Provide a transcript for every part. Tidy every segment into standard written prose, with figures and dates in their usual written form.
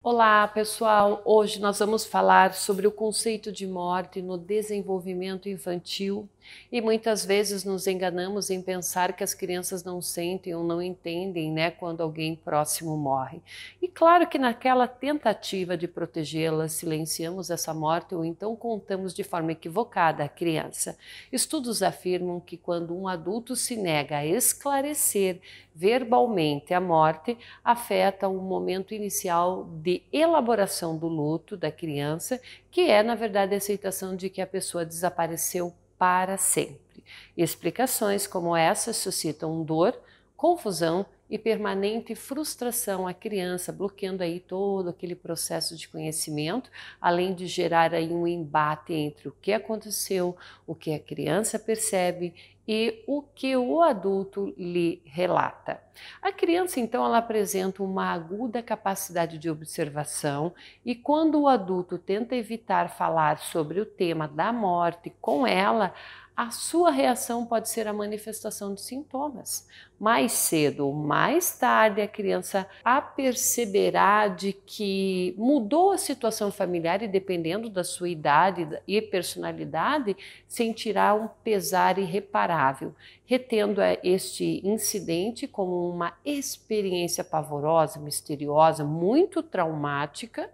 Olá, pessoal! Hoje nós vamos falar sobre o conceito de morte no desenvolvimento infantil e muitas vezes nos enganamos em pensar que as crianças não sentem ou não entendem, quando alguém próximo morre. E claro que naquela tentativa de protegê-las, silenciamos essa morte ou então contamos de forma equivocada à criança. Estudos afirmam que quando um adulto se nega a esclarecer verbalmente a morte, afeta o momento inicial de elaboração do luto da criança, que é, na verdade, a aceitação de que a pessoa desapareceu para sempre. Explicações como essa suscitam dor, confusão e permanente frustração à criança, bloqueando aí todo aquele processo de conhecimento, além de gerar aí um embate entre o que aconteceu, o que a criança percebe e o que o adulto lhe relata. A criança, então, ela apresenta uma aguda capacidade de observação e quando o adulto tenta evitar falar sobre o tema da morte com ela, a sua reação pode ser a manifestação de sintomas. Mais cedo ou mais tarde, a criança aperceberá de que mudou a situação familiar e, dependendo da sua idade e personalidade, sentirá um pesar irreparável, retendo este incidente como uma experiência pavorosa, misteriosa, muito traumática,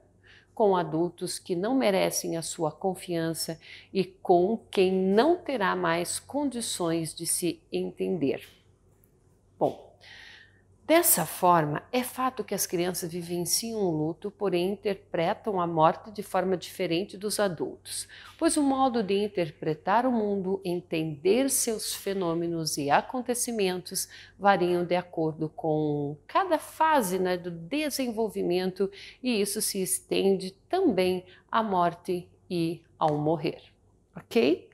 com adultos que não merecem a sua confiança e com quem não terá mais condições de se entender. Bom, dessa forma, é fato que as crianças vivenciam o luto, porém interpretam a morte de forma diferente dos adultos, pois o modo de interpretar o mundo, entender seus fenômenos e acontecimentos variam de acordo com cada fase do desenvolvimento e isso se estende também à morte e ao morrer, ok?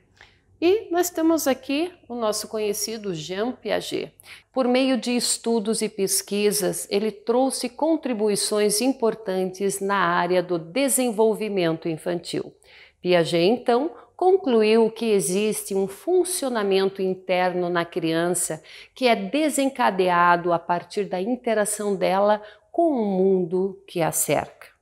E nós temos aqui o nosso conhecido Jean Piaget. Por meio de estudos e pesquisas, ele trouxe contribuições importantes na área do desenvolvimento infantil. Piaget, então, concluiu que existe um funcionamento interno na criança que é desencadeado a partir da interação dela com o mundo que a cerca.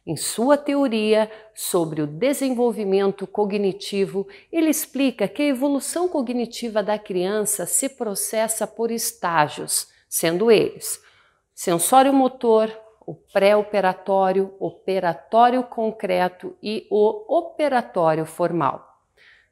Em sua teoria sobre o desenvolvimento cognitivo, ele explica que a evolução cognitiva da criança se processa por estágios, sendo eles sensório-motor, o pré-operatório, operatório concreto e o operatório formal.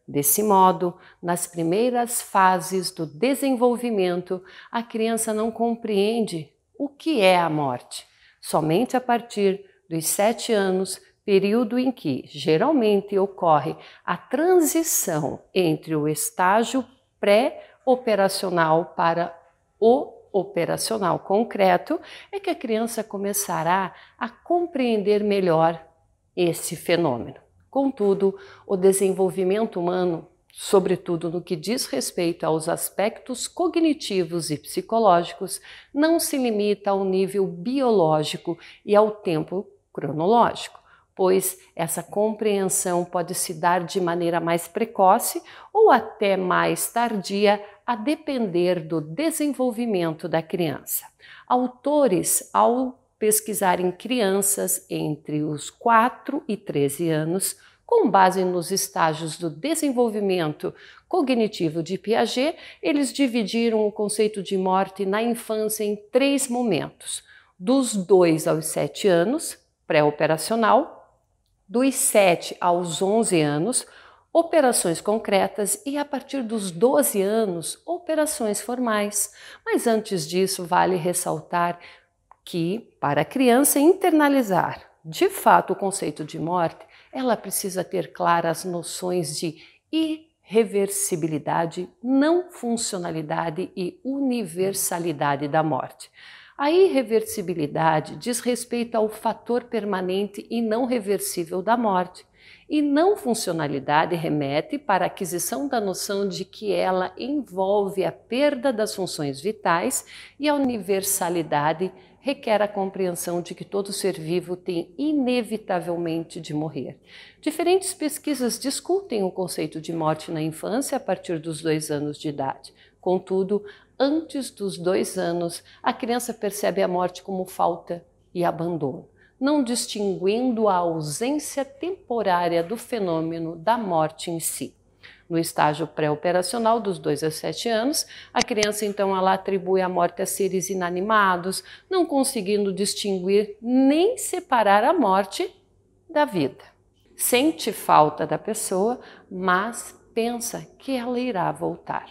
Desse modo, nas primeiras fases do desenvolvimento, a criança não compreende o que é a morte. Somente a partir dos 7 anos, período em que geralmente ocorre a transição entre o estágio pré-operacional para o operacional concreto, é que a criança começará a compreender melhor esse fenômeno. Contudo, o desenvolvimento humano, sobretudo no que diz respeito aos aspectos cognitivos e psicológicos, não se limita ao nível biológico e ao tempo cronológico, pois essa compreensão pode se dar de maneira mais precoce ou até mais tardia, a depender do desenvolvimento da criança. Autores, ao pesquisarem crianças entre os 4 e 13 anos, com base nos estágios do desenvolvimento cognitivo de Piaget, eles dividiram o conceito de morte na infância em 3 momentos: dos 2 aos 7 anos, pré-operacional, dos 7 aos 11 anos, operações concretas e a partir dos 12 anos, operações formais. Mas antes disso, vale ressaltar que, para a criança internalizar de fato o conceito de morte, ela precisa ter claras noções de irreversibilidade, não funcionalidade e universalidade da morte. A irreversibilidade diz respeito ao fator permanente e não reversível da morte, e não funcionalidade remete para a aquisição da noção de que ela envolve a perda das funções vitais, e a universalidade requer a compreensão de que todo ser vivo tem inevitavelmente de morrer. Diferentes pesquisas discutem o conceito de morte na infância a partir dos 2 anos de idade. Contudo, antes dos 2 anos, a criança percebe a morte como falta e abandono. não distinguindo a ausência temporária do fenômeno da morte em si. No estágio pré-operacional, dos 2 a 7 anos, a criança então ela atribui a morte a seres inanimados, não conseguindo distinguir nem separar a morte da vida. Sente falta da pessoa, mas pensa que ela irá voltar.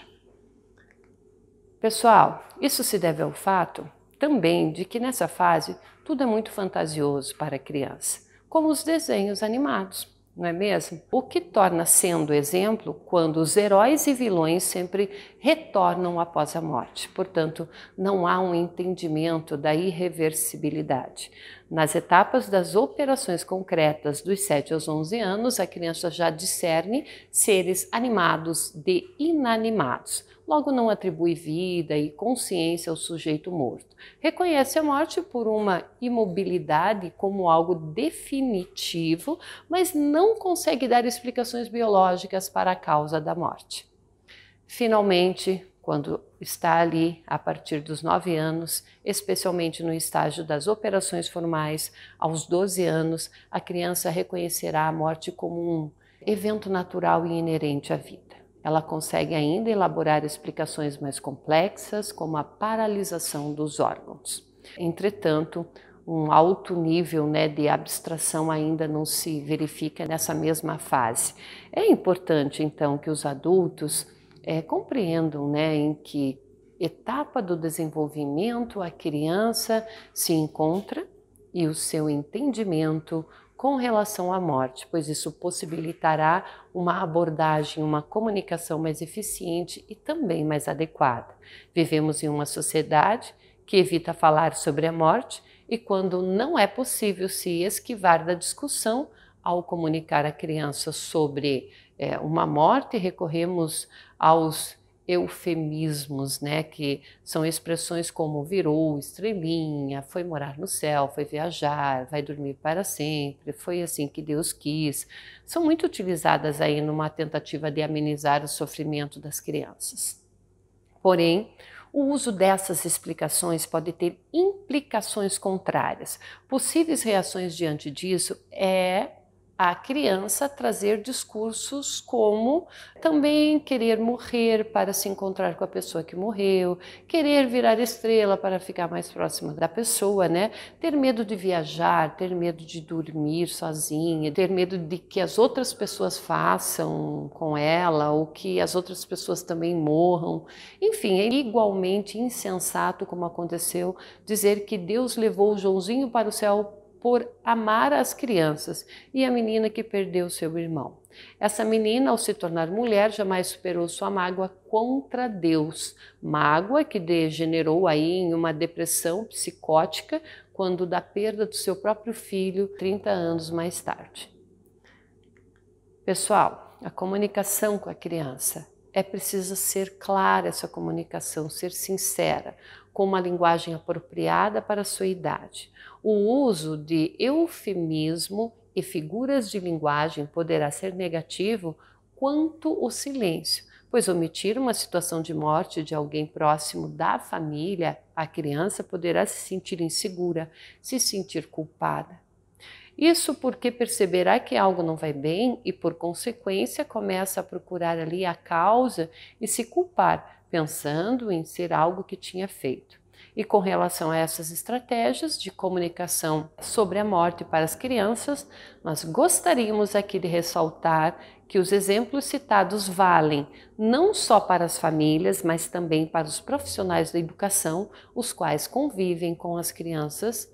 Pessoal, isso se deve ao fato também de que nessa fase tudo é muito fantasioso para a criança, como os desenhos animados, não é mesmo? O que torna sendo exemplo quando os heróis e vilões sempre retornam após a morte. Portanto, não há um entendimento da irreversibilidade. Nas etapas das operações concretas dos 7 aos 11 anos, a criança já discerne seres animados de inanimados. Logo não atribui vida e consciência ao sujeito morto. Reconhece a morte por uma imobilidade como algo definitivo, mas não consegue dar explicações biológicas para a causa da morte. Finalmente, quando está ali a partir dos 9 anos, especialmente no estágio das operações formais, aos 12 anos, a criança reconhecerá a morte como um evento natural e inerente à vida. Ela consegue ainda elaborar explicações mais complexas, como a paralisação dos órgãos. Entretanto, um alto nível de abstração ainda não se verifica nessa mesma fase. É importante, então, que os adultos compreendam em que etapa do desenvolvimento a criança se encontra e o seu entendimento com relação à morte, pois isso possibilitará uma abordagem, uma comunicação mais eficiente e também mais adequada. Vivemos em uma sociedade que evita falar sobre a morte e quando não é possível se esquivar da discussão, ao comunicar à criança sobre uma morte, recorremos aos eufemismos, que são expressões como virou, estrelinha, foi morar no céu, foi viajar, vai dormir para sempre, foi assim que Deus quis. São muito utilizadas aí numa tentativa de amenizar o sofrimento das crianças. Porém, o uso dessas explicações pode ter implicações contrárias. Possíveis reações diante disso é a criança trazer discursos como também querer morrer para se encontrar com a pessoa que morreu, querer virar estrela para ficar mais próxima da pessoa, ter medo de viajar, ter medo de dormir sozinha, ter medo de que as outras pessoas façam com ela ou que as outras pessoas também morram. Enfim, é igualmente insensato, como aconteceu, dizer que Deus levou o Joãozinho para o céu por amar as crianças e a menina que perdeu seu irmão. Essa menina, ao se tornar mulher, jamais superou sua mágoa contra Deus, mágoa que degenerou aí em uma depressão psicótica quando da perda do seu próprio filho 30 anos mais tarde. Pessoal, a comunicação com a criança precisa ser clara, essa comunicação, ser sincera, com uma linguagem apropriada para a sua idade. O uso de eufemismo e figuras de linguagem poderá ser negativo quanto o silêncio, pois omitir uma situação de morte de alguém próximo da família, a criança poderá se sentir insegura, se sentir culpada. Isso porque perceberá que algo não vai bem e, por consequência, começa a procurar ali a causa e se culpar, pensando em ser algo que tinha feito. E com relação a essas estratégias de comunicação sobre a morte para as crianças, nós gostaríamos aqui de ressaltar que os exemplos citados valem não só para as famílias, mas também para os profissionais da educação, os quais convivem com as crianças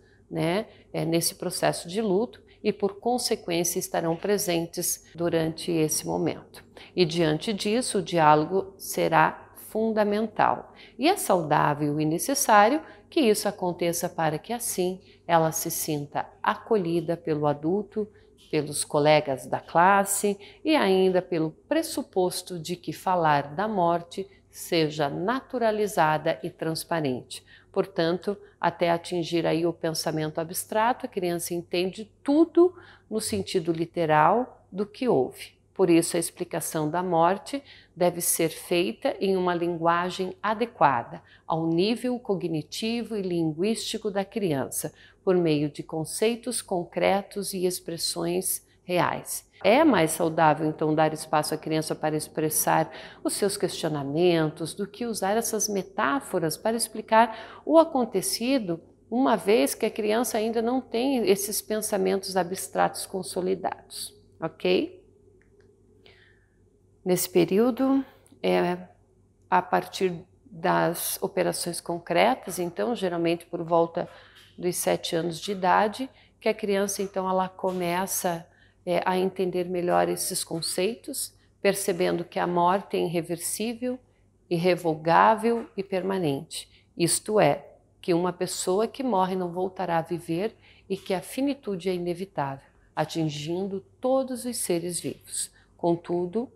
nesse processo de luto e, por consequência, estarão presentes durante esse momento. E, diante disso, o diálogo será fundamental. E é saudável e necessário que isso aconteça para que, assim, ela se sinta acolhida pelo adulto, pelos colegas da classe e ainda pelo pressuposto de que falar da morte seja naturalizada e transparente. Portanto, até atingir aí o pensamento abstrato, a criança entende tudo no sentido literal do que ouve. Por isso, a explicação da morte deve ser feita em uma linguagem adequada ao nível cognitivo e linguístico da criança, por meio de conceitos concretos e expressões reais. É mais saudável, então, dar espaço à criança para expressar os seus questionamentos do que usar essas metáforas para explicar o acontecido, uma vez que a criança ainda não tem esses pensamentos abstratos consolidados, ok? Nesse período, a partir das operações concretas, então, geralmente por volta dos 7 anos de idade, que a criança, então, ela começa a entender melhor esses conceitos, percebendo que a morte é irreversível, irrevogável e permanente. Isto é, que uma pessoa que morre não voltará a viver e que a finitude é inevitável, atingindo todos os seres vivos. Contudo,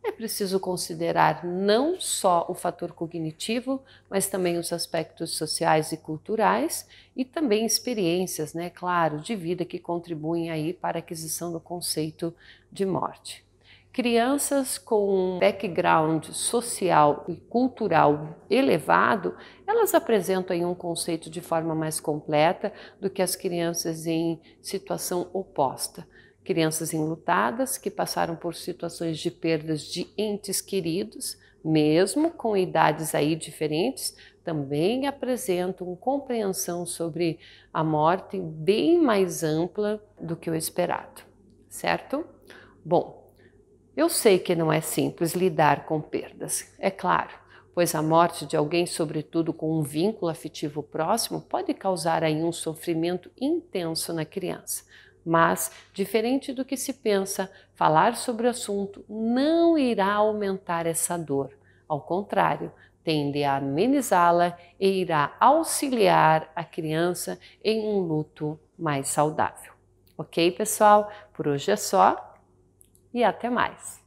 é preciso considerar não só o fator cognitivo, mas também os aspectos sociais e culturais e também experiências, né, claro, de vida que contribuem aí para a aquisição do conceito de morte. Crianças com um background social e cultural elevado, elas apresentam aí um conceito de forma mais completa do que as crianças em situação oposta. Crianças enlutadas que passaram por situações de perdas de entes queridos, mesmo com idades aí diferentes, também apresentam compreensão sobre a morte bem mais ampla do que o esperado, certo? Bom, eu sei que não é simples lidar com perdas, é claro, pois a morte de alguém, sobretudo com um vínculo afetivo próximo, pode causar aí um sofrimento intenso na criança. Mas, diferente do que se pensa, falar sobre o assunto não irá aumentar essa dor. Ao contrário, tende a amenizá-la e irá auxiliar a criança em um luto mais saudável. Ok, pessoal? Por hoje é só e até mais!